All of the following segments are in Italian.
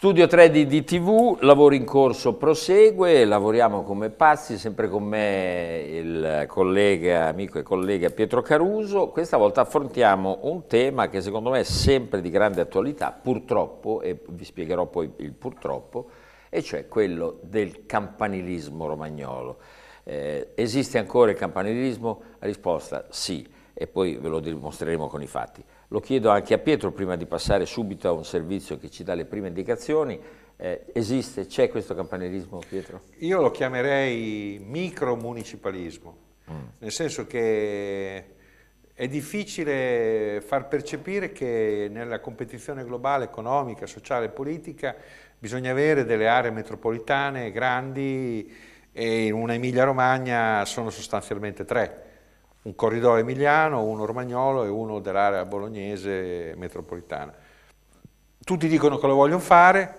Studio 3 di DTV, lavoro in corso prosegue, lavoriamo come pazzi, sempre con me il collega, amico e collega Pietro Caruso. Questa volta affrontiamo un tema che secondo me è sempre di grande attualità, purtroppo, e vi spiegherò poi il purtroppo, e cioè quello del campanilismo romagnolo. Esiste ancora il campanilismo? La risposta sì, e poi ve lo dimostreremo con i fatti. Lo chiedo anche a Pietro prima di passare subito a un servizio che ci dà le prime indicazioni. Esiste, c'è questo campanilismo, Pietro? Io lo chiamerei micromunicipalismo, nel senso che è difficile far percepire che nella competizione globale, economica, sociale e politica bisogna avere delle aree metropolitane grandi e in una Emilia-Romagna sono sostanzialmente tre. Un corridoio emiliano, uno romagnolo e uno dell'area bolognese metropolitana. Tutti dicono che lo vogliono fare,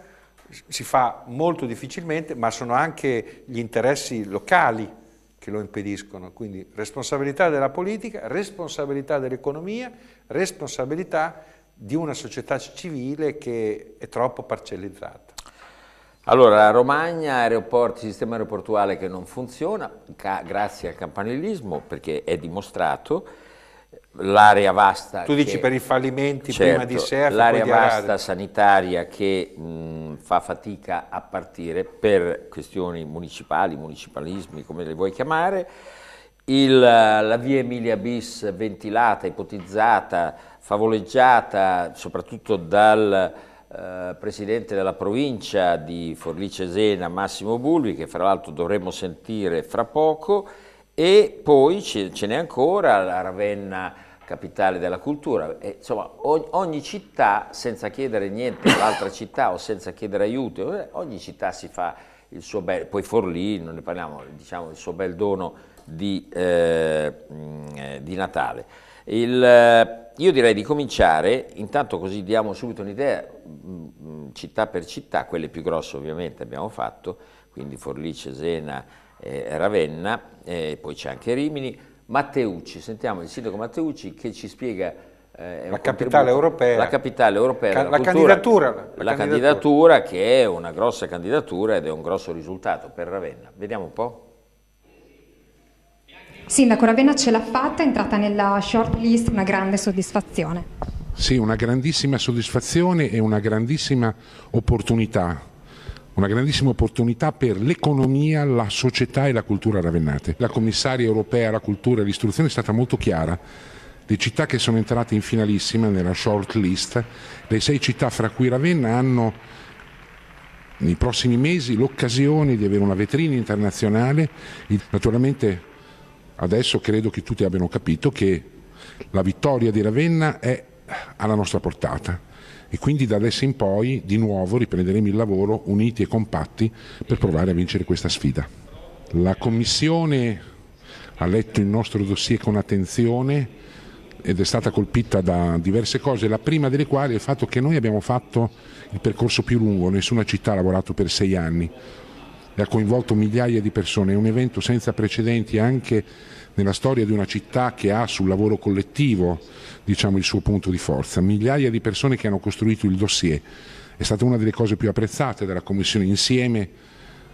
si fa molto difficilmente, ma sono anche gli interessi locali che lo impediscono. Quindi responsabilità della politica, responsabilità dell'economia, responsabilità di una società civile che è troppo parcellizzata. Allora, Romagna, aeroporti, sistema aeroportuale che non funziona, grazie al campanilismo, perché è dimostrato, l'area vasta... Tu dici per i fallimenti certo, prima di SEAF, l'area poi di vasta sanitaria che fa fatica a partire per questioni municipali, municipalismi, come le vuoi chiamare, la via Emilia bis ventilata, ipotizzata, favoleggiata soprattutto dal presidente della provincia di Forlì Cesena, Massimo Bulli, che fra l'altro dovremmo sentire fra poco, e poi ce n'è ancora la Ravenna, capitale della cultura. E, insomma, ogni città, senza chiedere niente all'altra città o senza chiedere aiuto, ogni città si fa il suo bel, poi Forlì, non ne parliamo, diciamo il suo bel dono di Natale. Io direi di cominciare, intanto così diamo subito un'idea, città per città, quelle più grosse ovviamente abbiamo fatto, quindi Forlì, Cesena, Ravenna, poi c'è anche Rimini. Matteucci, sentiamo il sindaco Matteucci che ci spiega la capitale europea, la capitale europea della la cultura, la candidatura che è una grossa candidatura ed è un grosso risultato per Ravenna. Vediamo un po'. Sindaco, Ravenna ce l'ha fatta, è entrata nella short list, una grande soddisfazione. Sì, una grandissima soddisfazione e una grandissima opportunità per l'economia, la società e la cultura ravennate. La commissaria europea alla cultura e all'istruzione è stata molto chiara. Le città che sono entrate in finalissima nella short list, le 6 città fra cui Ravenna hanno nei prossimi mesi l'occasione di avere una vetrina internazionale. Naturalmente adesso credo che tutti abbiano capito che la vittoria di Ravenna è alla nostra portata e quindi da adesso in poi di nuovo riprenderemo il lavoro uniti e compatti per provare a vincere questa sfida. La Commissione ha letto il nostro dossier con attenzione ed è stata colpita da diverse cose, la prima delle quali è il fatto che noi abbiamo fatto il percorso più lungo, nessuna città ha lavorato per 6 anni. E ha coinvolto migliaia di persone, è un evento senza precedenti anche nella storia di una città che ha sul lavoro collettivo, diciamo, il suo punto di forza. Migliaia di persone che hanno costruito il dossier. È stata una delle cose più apprezzate dalla Commissione, insieme,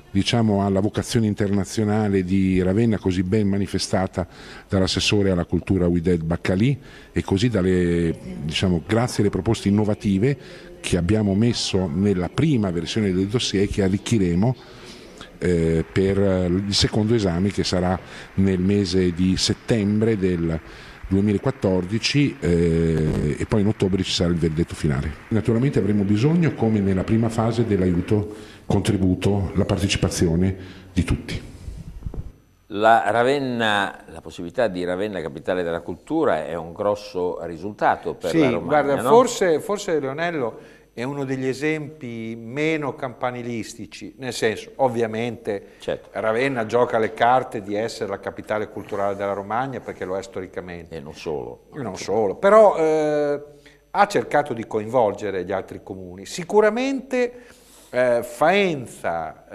diciamo, alla vocazione internazionale di Ravenna, così ben manifestata dall'assessore alla cultura Wided Baccalì, e così grazie alle proposte innovative che abbiamo messo nella prima versione del dossier che arricchiremo per il secondo esame che sarà nel mese di settembre del 2014 e poi in ottobre ci sarà il verdetto finale. Naturalmente avremo bisogno, come nella prima fase, dell'aiuto, contributo, la partecipazione di tutti. La possibilità di Ravenna capitale della cultura è un grosso risultato per la Romagna, guarda, no? forse Leonello è uno degli esempi meno campanilistici, nel senso, ovviamente, certo, Ravenna gioca le carte di essere la capitale culturale della Romagna perché lo è storicamente. E non solo. Non solo, però ha cercato di coinvolgere gli altri comuni. Sicuramente Faenza,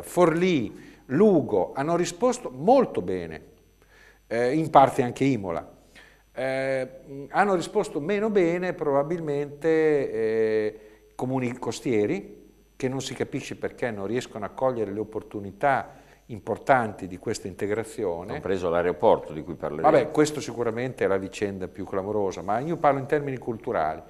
Forlì, Lugo hanno risposto molto bene, in parte anche Imola. Hanno risposto meno bene probabilmente comuni costieri che non si capisce perché non riescono a cogliere le opportunità importanti di questa integrazione. Compreso l'aeroporto di cui parleremo. Vabbè, questo sicuramente è la vicenda più clamorosa, ma io parlo in termini culturali.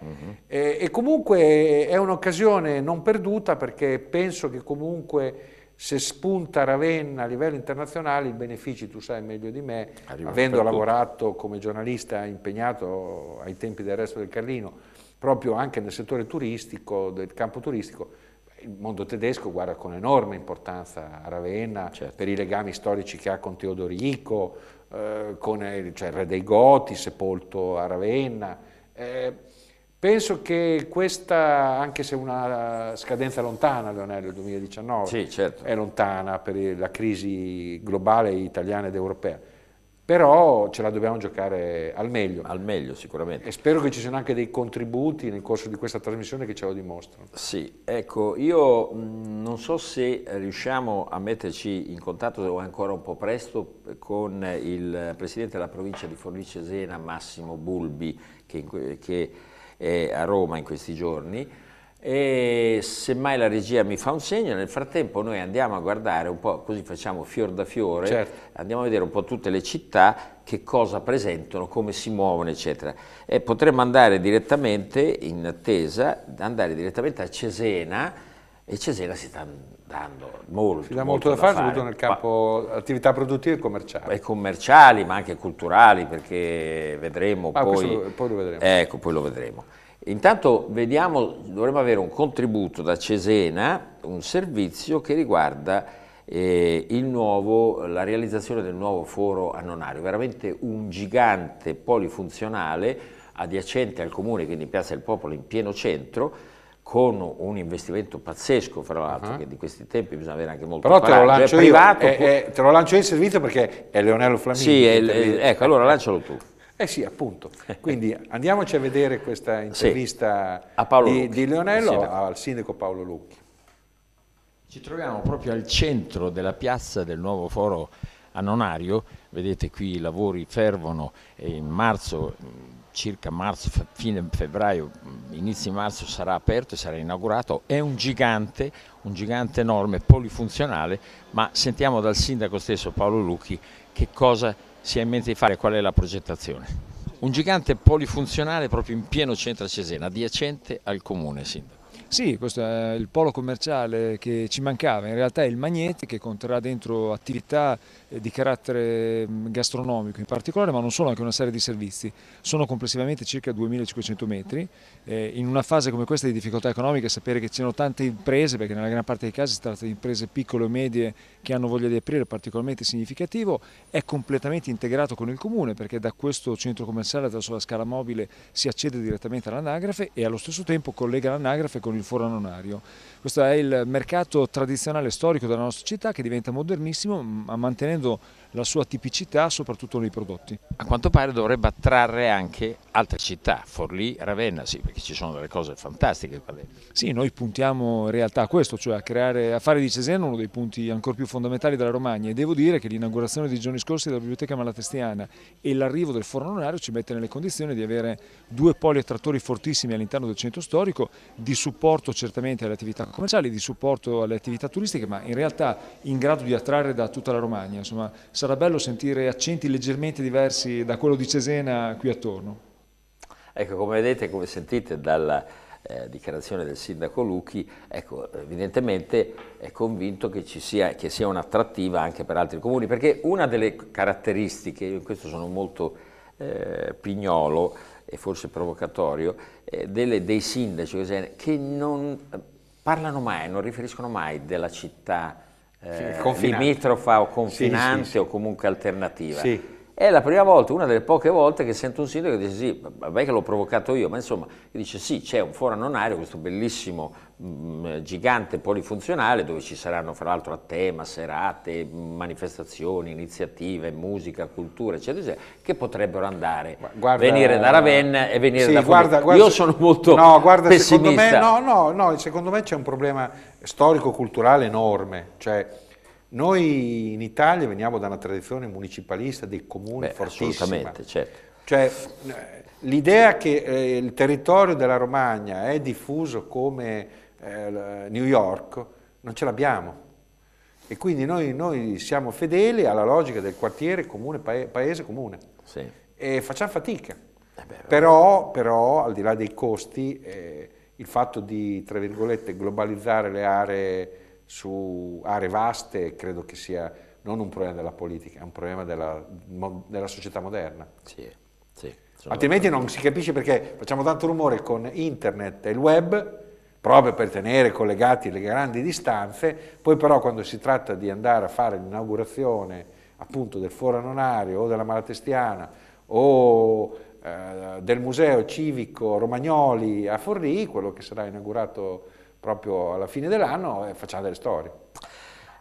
E comunque è un'occasione non perduta, perché penso che comunque se spunta Ravenna a livello internazionale i benefici, tu sai meglio di me, avendo lavorato come giornalista impegnato ai tempi del Resto del Carlino, proprio anche nel settore turistico, del campo turistico. Il mondo tedesco guarda con enorme importanza a Ravenna, certo, per i legami storici che ha con Teodorico, con il re dei Goti, sepolto a Ravenna. Penso che questa, anche se è una scadenza lontana, Leonello, il 2019, sì, certo, è lontana per la crisi globale italiana ed europea, però ce la dobbiamo giocare al meglio. Al meglio sicuramente. E spero che ci siano anche dei contributi nel corso di questa trasmissione che ce lo dimostrano. Sì, ecco, io non so se riusciamo a metterci in contatto, o ancora un po' presto, con il presidente della provincia di Forlì-Cesena, Massimo Bulbi, che è a Roma in questi giorni, e semmai la regia mi fa un segno, nel frattempo noi andiamo a guardare un po', così facciamo fior da fiore, certo, andiamo a vedere un po' tutte le città, che cosa presentano, come si muovono, eccetera. E potremmo andare direttamente, in attesa, andare direttamente a Cesena, e Cesena si sta dando molto, si dà molto da fare, soprattutto nel campo attività produttive e commerciali. E commerciali, ma anche culturali, perché vedremo poi lo vedremo. Ecco, poi lo vedremo. Intanto vediamo, dovremmo avere un contributo da Cesena, un servizio che riguarda la realizzazione del nuovo foro annonario, veramente un gigante polifunzionale adiacente al comune, quindi in Piazza del Popolo, in pieno centro, con un investimento pazzesco, fra l'altro, che di questi tempi bisogna avere anche molto coraggio. Però te lo lancio privato, te lo lancio io il servizio, perché è Leonello Flamini. Sì, ecco, allora lancialo tu. Sì, appunto. Quindi andiamoci a vedere questa intervista di Leonello al sindaco Paolo Lucchi. Ci troviamo proprio al centro della piazza del nuovo foro annonario. Vedete qui i lavori fervono e in marzo, circa marzo, fine febbraio, inizio marzo sarà aperto e sarà inaugurato. È un gigante enorme, polifunzionale, ma sentiamo dal sindaco stesso Paolo Lucchi che cosa si ha in mente di fare, qual è la progettazione. Un gigante polifunzionale proprio in pieno centro a Cesena, adiacente al comune, sindaco. Sì, questo è il polo commerciale che ci mancava, in realtà è il Magneti, che conterrà dentro attività di carattere gastronomico in particolare, ma non solo, anche una serie di servizi. Sono complessivamente circa 2500 metri, in una fase come questa di difficoltà economica sapere che ci sono tante imprese, perché nella gran parte dei casi si tratta di imprese piccole o medie che hanno voglia di aprire, è particolarmente significativo. È completamente integrato con il comune, perché da questo centro commerciale attraverso la scala mobile si accede direttamente all'anagrafe e allo stesso tempo collega l'anagrafe con il foro annonario. Questo è il mercato tradizionale storico della nostra città, che diventa modernissimo, ma mantenendo la sua tipicità soprattutto nei prodotti. A quanto pare dovrebbe attrarre anche altre città, Forlì, Ravenna, sì, perché ci sono delle cose fantastiche qua dentro. Sì, noi puntiamo in realtà a questo, cioè a fare di Cesena uno dei punti ancora più fondamentali della Romagna, e devo dire che l'inaugurazione dei giorni scorsi della Biblioteca Malatestiana e l'arrivo del foro annonario ci mette nelle condizioni di avere due poli attrattori fortissimi all'interno del centro storico, di supporto certamente alle attività commerciali, di supporto alle attività turistiche, ma in realtà in grado di attrarre da tutta la Romagna. Insomma, sarà bello sentire accenti leggermente diversi da quello di Cesena qui attorno. Ecco, come vedete, come sentite dalla dichiarazione del sindaco Lucchi, ecco, evidentemente è convinto che sia un'attrattiva anche per altri comuni, perché una delle caratteristiche, io in questo sono molto pignolo e forse provocatorio, dei sindaci che non parlano mai, non riferiscono mai della città limitrofa o confinante, o comunque alternativa. Sì. È la prima volta, una delle poche volte che sento un sindaco che dice sì, vabbè che l'ho provocato io, ma insomma, dice sì, c'è un foro annonario, questo bellissimo gigante polifunzionale, dove ci saranno fra l'altro a tema, serate, manifestazioni, iniziative, musica, cultura, eccetera, eccetera, che potrebbero andare, venire da Ravenna e venire da Forlì. Io sono molto pessimista. Secondo me c'è un problema storico-culturale enorme, cioè noi in Italia veniamo da una tradizione municipalista dei comuni fortissima. Assolutamente, certo. Cioè, l'idea che il territorio della Romagna è diffuso come New York non ce l'abbiamo. E quindi noi siamo fedeli alla logica del quartiere comune, paese comune. Sì. E facciamo fatica. Però, al di là dei costi, il fatto di, tra virgolette, globalizzare le aree su aree vaste credo che sia non un problema della politica, è un problema della società moderna. Sì, sì, altrimenti non si capisce perché facciamo tanto rumore con internet e il web, proprio per tenere collegati le grandi distanze, poi però quando si tratta di andare a fare l'inaugurazione appunto del Foro Annonario o della Malatestiana o del Museo Civico Romagnoli a Forlì, quello che sarà inaugurato proprio alla fine dell'anno, facciamo delle storie.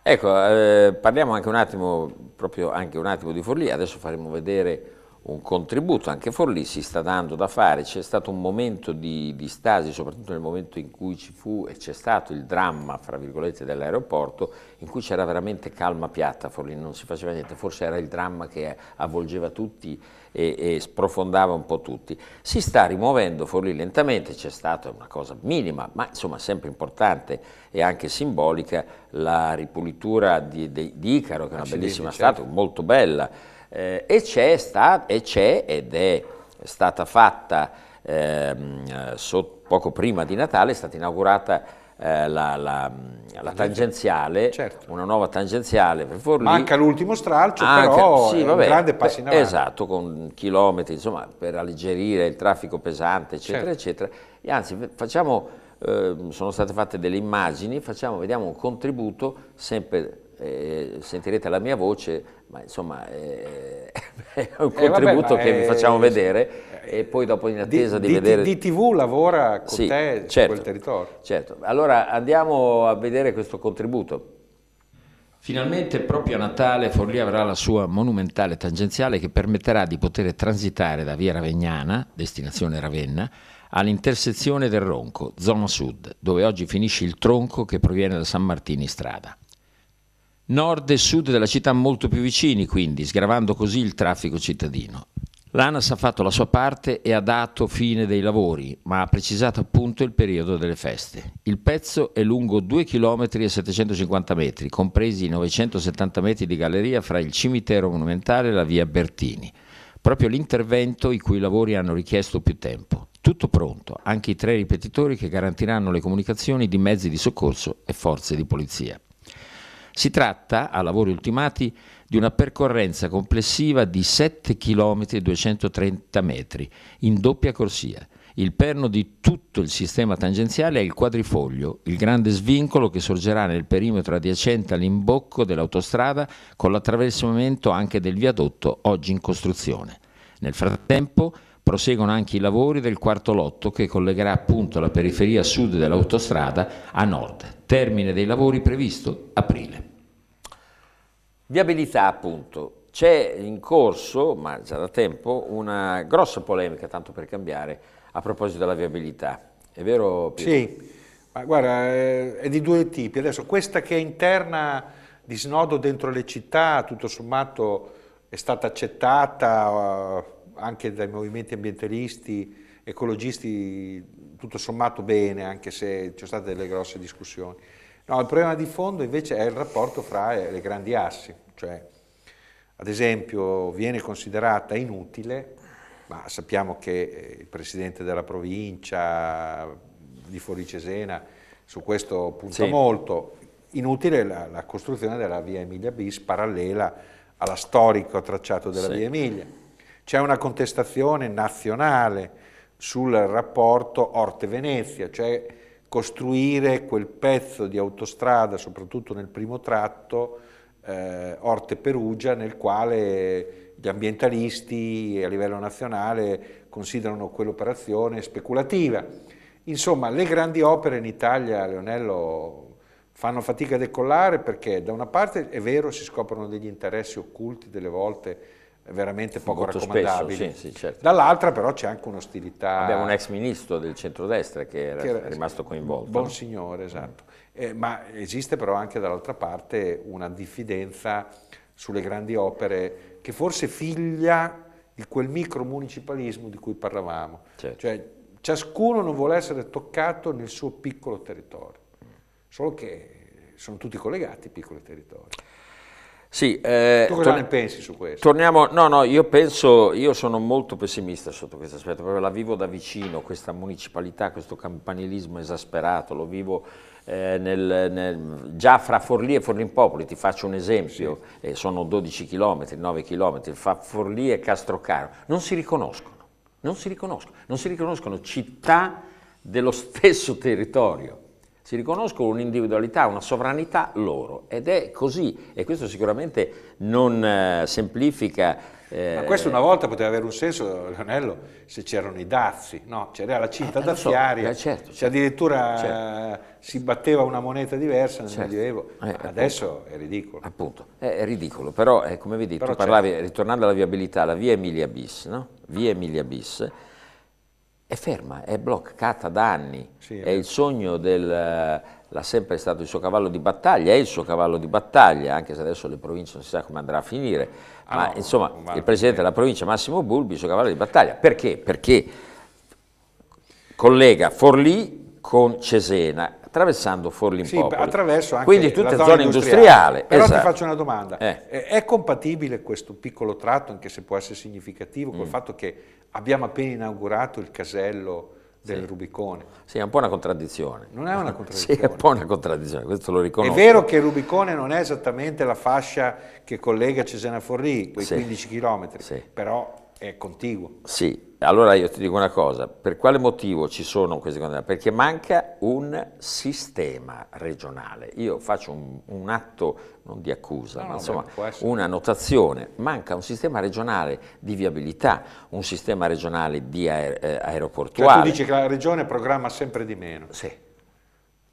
Ecco, parliamo anche un attimo, di Forlì, adesso faremo vedere un contributo, anche Forlì si sta dando da fare, c'è stato un momento di stasi, soprattutto nel momento in cui ci fu e c'è stato il dramma, fra virgolette, dell'aeroporto, in cui c'era veramente calma piatta a Forlì, non si faceva niente, forse era il dramma che avvolgeva tutti e sprofondava un po' tutti. Si sta rimuovendo Forlì lentamente, c'è stata una cosa minima, ma insomma sempre importante e anche simbolica, la ripulitura di Icaro, che è una bellissima statua, molto bella, ed è stata fatta poco prima di Natale, è stata inaugurata la tangenziale, certo. Una nuova tangenziale per Forlì. Manca l'ultimo stralcio, però sì, è un grande passo in avanti. Esatto, con chilometri, insomma, per alleggerire il traffico pesante, eccetera, certo. Eccetera. E anzi, sono state fatte delle immagini, vediamo un contributo, sempre sentirete la mia voce, ma insomma è un contributo che vi facciamo vedere e poi dopo in attesa di vedere... DTV lavora con te certo, su quel territorio. Certo, allora andiamo a vedere questo contributo. Finalmente proprio a Natale Forlì avrà la sua monumentale tangenziale che permetterà di poter transitare da via Ravegnana, destinazione Ravenna, all'intersezione del Ronco, zona sud, dove oggi finisce il tronco che proviene da San Martino in strada. Nord e sud della città molto più vicini, quindi, sgravando così il traffico cittadino. L'ANAS ha fatto la sua parte e ha dato fine dei lavori, ma ha precisato appunto il periodo delle feste. Il pezzo è lungo 2 km e 750 metri, compresi i 970 metri di galleria fra il cimitero monumentale e la via Bertini. Proprio l'intervento i cui lavori hanno richiesto più tempo. Tutto pronto, anche i 3 ripetitori che garantiranno le comunicazioni di mezzi di soccorso e forze di polizia. Si tratta, a lavori ultimati, di una percorrenza complessiva di 7 km e 230 metri, in doppia corsia. Il perno di tutto il sistema tangenziale è il quadrifoglio, il grande svincolo che sorgerà nel perimetro adiacente all'imbocco dell'autostrada con l'attraversamento anche del viadotto oggi in costruzione. Nel frattempo proseguono anche i lavori del quarto lotto che collegherà appunto la periferia sud dell'autostrada a nord. Termine dei lavori previsto aprile. Viabilità, appunto. C'è in corso, ma già da tempo, una grossa polemica, tanto per cambiare, a proposito della viabilità. È vero, Pietro? Sì, ma guarda, è di 2 tipi. Adesso questa che è interna di snodo dentro le città, tutto sommato è stata accettata anche dai movimenti ambientalisti, ecologisti, tutto sommato bene, anche se ci sono state delle grosse discussioni. No, il problema di fondo invece è il rapporto fra le grandi assi, cioè ad esempio viene considerata inutile, ma sappiamo che il presidente della provincia di Forlì Cesena su questo punta molto, inutile la costruzione della via Emilia bis parallela alla storico tracciato della via Emilia. C'è una contestazione nazionale sul rapporto Orte-Venezia, cioè costruire quel pezzo di autostrada, soprattutto nel primo tratto, Orte-Perugia, nel quale gli ambientalisti a livello nazionale considerano quell'operazione speculativa. Insomma, le grandi opere in Italia, Leonello, fanno fatica a decollare perché da una parte è vero si scoprono degli interessi occulti delle volte veramente poco raccomandabili, spesso, sì, certo. Dall'altra però c'è anche un'ostilità. Abbiamo un ex ministro del centrodestra che era rimasto coinvolto. Buon signore, esatto. Ma esiste però anche dall'altra parte una diffidenza sulle grandi opere che forse figlia di quel micromunicipalismo di cui parlavamo. Certo. Cioè, ciascuno non vuole essere toccato nel suo piccolo territorio, solo che sono tutti collegati i piccoli territori. Sì, Tu cosa ne pensi su questo? Torniamo, no, io sono molto pessimista sotto questo aspetto, proprio la vivo da vicino, questa municipalità, questo campanilismo esasperato, lo vivo già fra Forlì e Forlimpopoli, ti faccio un esempio, sì. Sono 12 km, 9 km, fra Forlì e Castrocaro, non si riconoscono città dello stesso territorio. Si riconoscono un'individualità, una sovranità loro, ed è così, e questo sicuramente non semplifica. Ma questo una volta poteva avere un senso, Leonello, se c'erano i dazi, no? C'era la cinta daziaria, certo. Addirittura si batteva una moneta diversa nel Medioevo, adesso è ridicolo. Appunto, è ridicolo, però come vedi, tu parlavi, ritornando alla viabilità, la via Emilia Bis, no? Via Emilia Bis, è ferma, è bloccata da anni, è il sogno l'ha sempre stato il suo cavallo di battaglia, è il suo cavallo di battaglia, anche se adesso le province non si sa come andrà a finire, ma insomma il presidente della provincia Massimo Bulbi, il suo cavallo di battaglia, perché? Perché collega Forlì con Cesena, attraversando Forlimpopoli, attraverso anche quindi tutte zone industriali. Però ti faccio una domanda, è compatibile questo piccolo tratto, anche se può essere significativo, col fatto che abbiamo appena inaugurato il casello del Rubicone? Sì, è un po' una contraddizione. Non è una contraddizione? Sì, è un po' una contraddizione, questo lo riconosco. È vero che il Rubicone non è esattamente la fascia che collega Cesena a Forlì, quei 15 km, però è contiguo. Sì, allora io ti dico una cosa, per quale motivo ci sono queste cose? Perché manca un sistema regionale. Io faccio un atto, non di accusa, ma insomma una notazione, manca un sistema regionale di viabilità, un sistema regionale di aeroportuale. Cioè tu dici che la regione programma sempre di meno. Sì.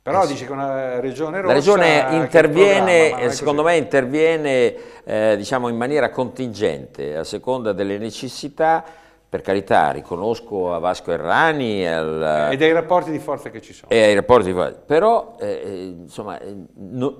Però dice che una regione rossa... La regione interviene, secondo me interviene diciamo in maniera contingente, a seconda delle necessità. Per carità, riconosco a Vasco Errani e dei rapporti di forza che ci sono. E ai rapporti di forza, però insomma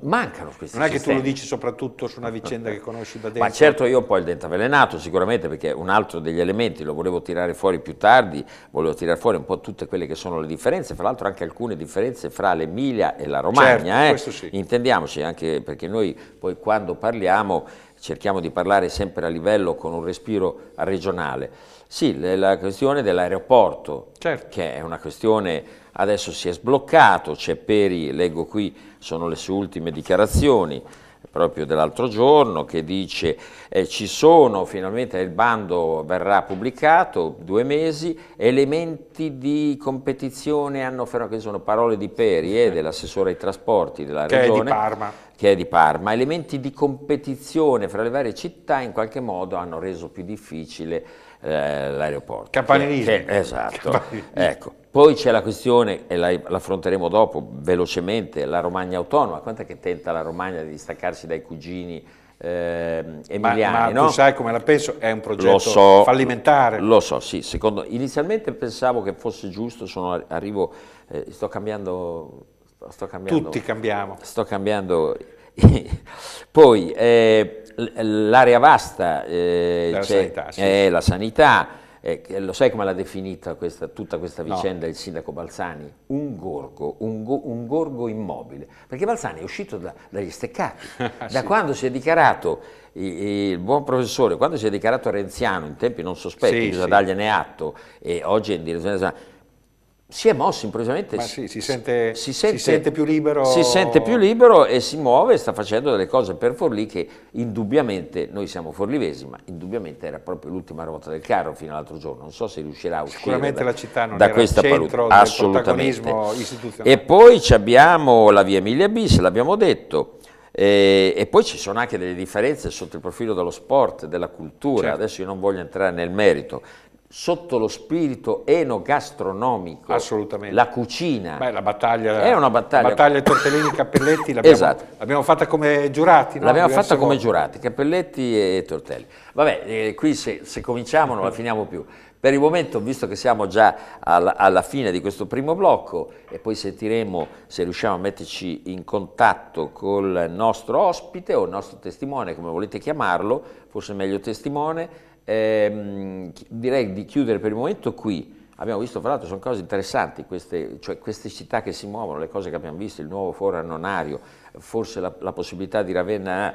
mancano questi Non è sistemi. che tu lo dici soprattutto su una vicenda che conosci da dentro. Ma certo, io ho un po' il dente avvelenato sicuramente, perché un altro degli elementi lo volevo tirare fuori più tardi, volevo tirare fuori un po' tutte quelle che sono le differenze, fra l'altro anche alcune differenze fra l'Emilia e la Romagna, questo sì. Intendiamoci, anche perché noi poi quando parliamo cerchiamo di parlare sempre a livello con un respiro regionale. Sì, la questione dell'aeroporto, che è una questione, adesso si è sbloccato, c'è Peri, leggo qui, sono le sue ultime dichiarazioni, proprio dell'altro giorno, che dice ci sono, finalmente il bando verrà pubblicato, 2 mesi, elementi di competizione hanno fermato, che sono parole di Peri e dell'assessore ai trasporti della regione. Che è di Parma, elementi di competizione fra le varie città in qualche modo hanno reso più difficile l'aeroporto. Campanilismo. Esatto. Campanilismo. Ecco. Poi c'è la questione, e l'affronteremo dopo velocemente, la Romagna autonoma. Quant'è che tenta la Romagna di distaccarsi dai cugini emiliani? Ma tu sai come la penso, è un progetto fallimentare. Lo so, sì. Inizialmente pensavo che fosse giusto, sto cambiando... Tutti cambiamo. Sto cambiando. Poi l'area vasta, la sanità, lo sai come l'ha definita tutta questa vicenda il sindaco Balzani? Un gorgo immobile, perché Balzani è uscito dagli steccati, da quando si è dichiarato il buon professore, quando si è dichiarato renziano in tempi non sospetti, bisogna dargliene atto, e oggi è in direzione... Si è mosso improvvisamente, si sente più libero. Si sente più libero e si muove e sta facendo delle cose per Forlì che indubbiamente, noi siamo forlivesi, ma indubbiamente era proprio l'ultima ruota del carro fino all'altro giorno. Non so se riuscirà a uscire sicuramente la città non da era questa il centro del protagonismo istituzionale. E poi abbiamo la via Emilia Bis, l'abbiamo detto. E poi ci sono anche delle differenze sotto il profilo dello sport, della cultura. Adesso io non voglio entrare nel merito. Sotto lo spirito enogastronomico, assolutamente, la cucina. La battaglia è una battaglia. Battaglia Tortellini Cappelletti l'abbiamo fatta come giurati, no? L'abbiamo fatta come giurati, Cappelletti e Tortelli. Vabbè, qui se cominciamo non la finiamo più. Per il momento, visto che siamo già alla fine di questo primo blocco e poi sentiremo se riusciamo a metterci in contatto col nostro ospite o il nostro testimone, come volete chiamarlo, forse meglio testimone, direi di chiudere per il momento qui. Abbiamo visto, fra l'altro, sono cose interessanti, cioè queste città che si muovono, le cose che abbiamo visto, il nuovo foro annonario, forse la possibilità di Ravenna,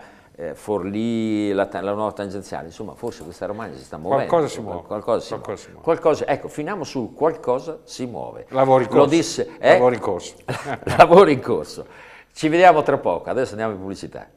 Forlì, la nuova tangenziale, insomma, forse questa Romagna si sta muovendo. Qualcosa si muove. Qualcosa, ecco, finiamo sul qualcosa si muove. Lavori in corso. Lo disse, Lavori in corso. Lavori in corso. Ci vediamo tra poco, adesso andiamo in pubblicità.